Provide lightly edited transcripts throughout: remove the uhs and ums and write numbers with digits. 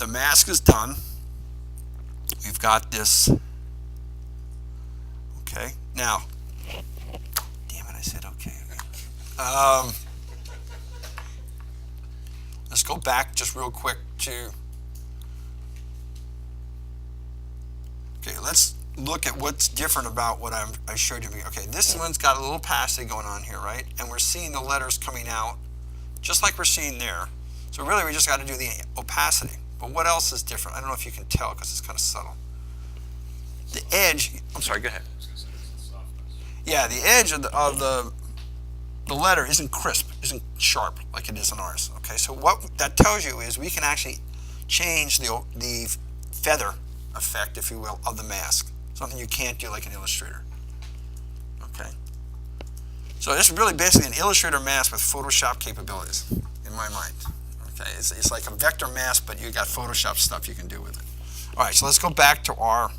the mask is done. We've got this. Okay, now, damn it, I said okay. Let's go back just real quick to, okay, let's look at what's different about what I showed you. Okay, this one's got a little opacity going on here, right? And we're seeing the letters coming out just like we're seeing there. So really we just got to do the opacity. But what else is different? I don't know if you can tell because it's kind of subtle. The edge, I'm sorry, go ahead. Yeah, the edge of the letter isn't crisp, isn't sharp like it is in ours. Okay, so what that tells you is we can actually change the feather effect, if you will, of the mask. Something you can't do like an Illustrator. Okay, so this is really basically an Illustrator mask with Photoshop capabilities, in my mind. Okay, it's like a vector mask, but you got Photoshop stuff you can do with it. All right, so let's go back to our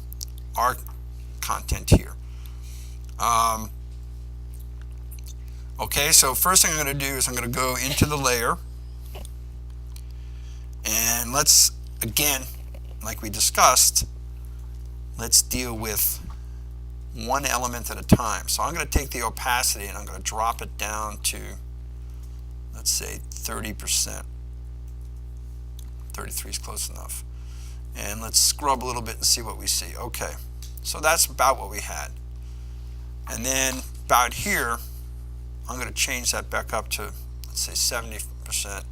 content here. Okay, so first thing I'm going to do is I'm going to go into the layer, and let's, again, like we discussed, let's deal with one element at a time. So I'm going to take the opacity and I'm going to drop it down to, let's say, 30%. 33 is close enough. And let's scrub a little bit and see what we see. Okay, so that's about what we had. And then about here, I'm going to change that back up to, let's say, 70%.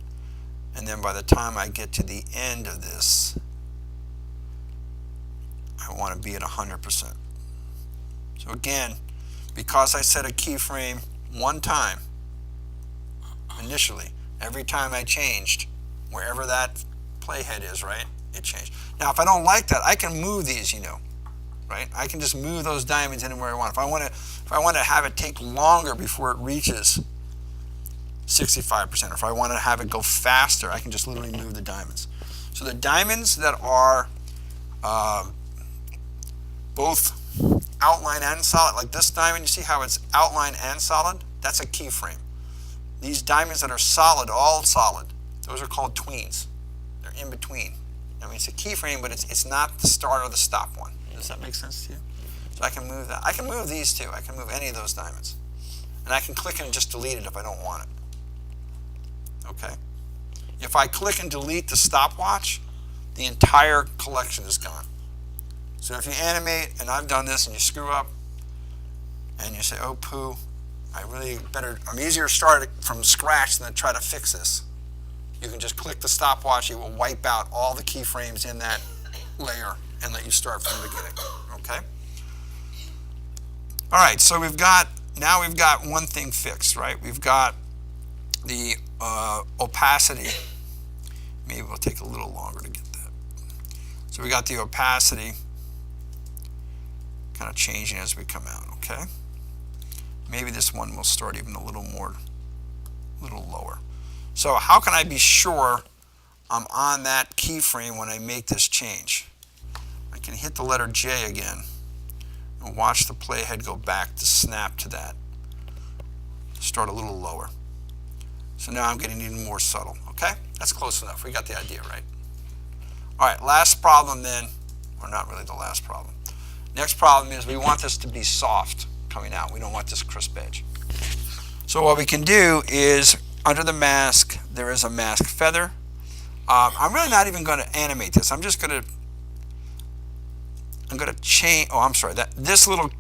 And then by the time I get to the end of this, I want to be at 100%. So again, because I set a keyframe one time, initially, every time I changed, wherever that playhead is, right, it changed. Now, if I don't like that, I can move these, you know, right? I can just move those diamonds anywhere I want. If I want to have it take longer before it reaches 65%, or if I want to have it go faster, I can just literally move the diamonds. So the diamonds that are both outline and solid, like this diamond, you see how it's outline and solid? That's a keyframe. These diamonds that are solid, all solid, those are called tweens. They're in between. I mean, it's a keyframe, but it's not the start or the stop one. Does that make sense to you? So I can move that. I can move these two. I can move any of those diamonds. And I can click and just delete it if I don't want it. Okay. If I click and delete the stopwatch, the entire collection is gone. So if you animate, and I've done this, and you screw up, and you say, oh, poo, I'm easier to start from scratch than to try to fix this. You can just click the stopwatch. It will wipe out all the keyframes in that layer and let you start from the beginning. Okay? All right, so now we've got one thing fixed, right? We've got the opacity. Maybe it'll take a little longer to get that. So we got the opacity kind of changing as we come out, okay? Maybe this one will start even a little lower. So how can I be sure I'm on that keyframe when I make this change? I can hit the letter J again and watch the playhead go back to snap to that. Start a little lower. So now I'm getting even more subtle, okay? That's close enough. We got the idea, right? All right, last problem then, or not really the last problem. Next problem is we want this to be soft coming out. We don't want this crisp edge. So what we can do is, under the mask, there is a mask feather. I'm really not even going to animate this. I'm going to change, oh, I'm sorry, this little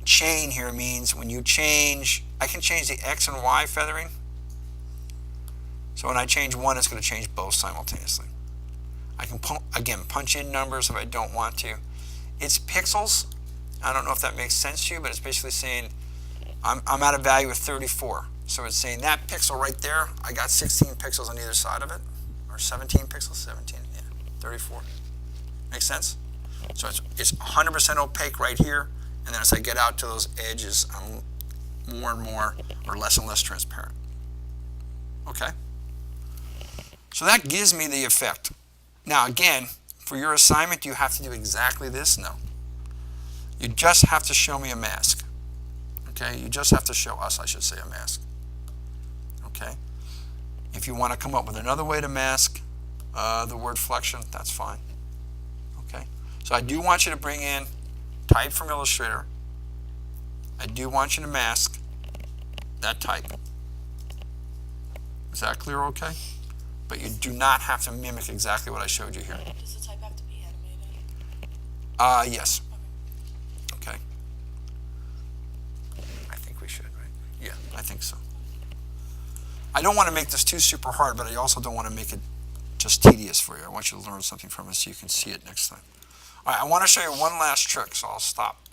chain here means when you change, I can change the X and Y feathering. So when I change one, it's going to change both simultaneously. I can, again, punch in numbers if I don't want to. It's pixels. I don't know if that makes sense to you, but it's basically saying I'm at a value of 34. So it's saying that pixel right there, I got 16 pixels on either side of it, or 17 pixels, 17, yeah, 34. Make sense? So it's 100% opaque right here, and then as I get out to those edges, I'm more and more, or less and less transparent. Okay? So that gives me the effect. Now again, for your assignment, do you have to do exactly this? No. You just have to show me a mask. Okay? You just have to show us, I should say, a mask. Okay? If you want to come up with another way to mask, The word flexion, that's fine. Okay. So I do want you to bring in type from Illustrator. I do want you to mask that type. Is that clear okay? But you do not have to mimic exactly what I showed you here. Does the type have to be animated? Yes. Okay. I think we should, right? Yeah, I think so. I don't want to make this too super hard, but I also don't want to make it just tedious for you. I want you to learn something from it so you can see it next time. All right, I want to show you one last trick, so I'll stop.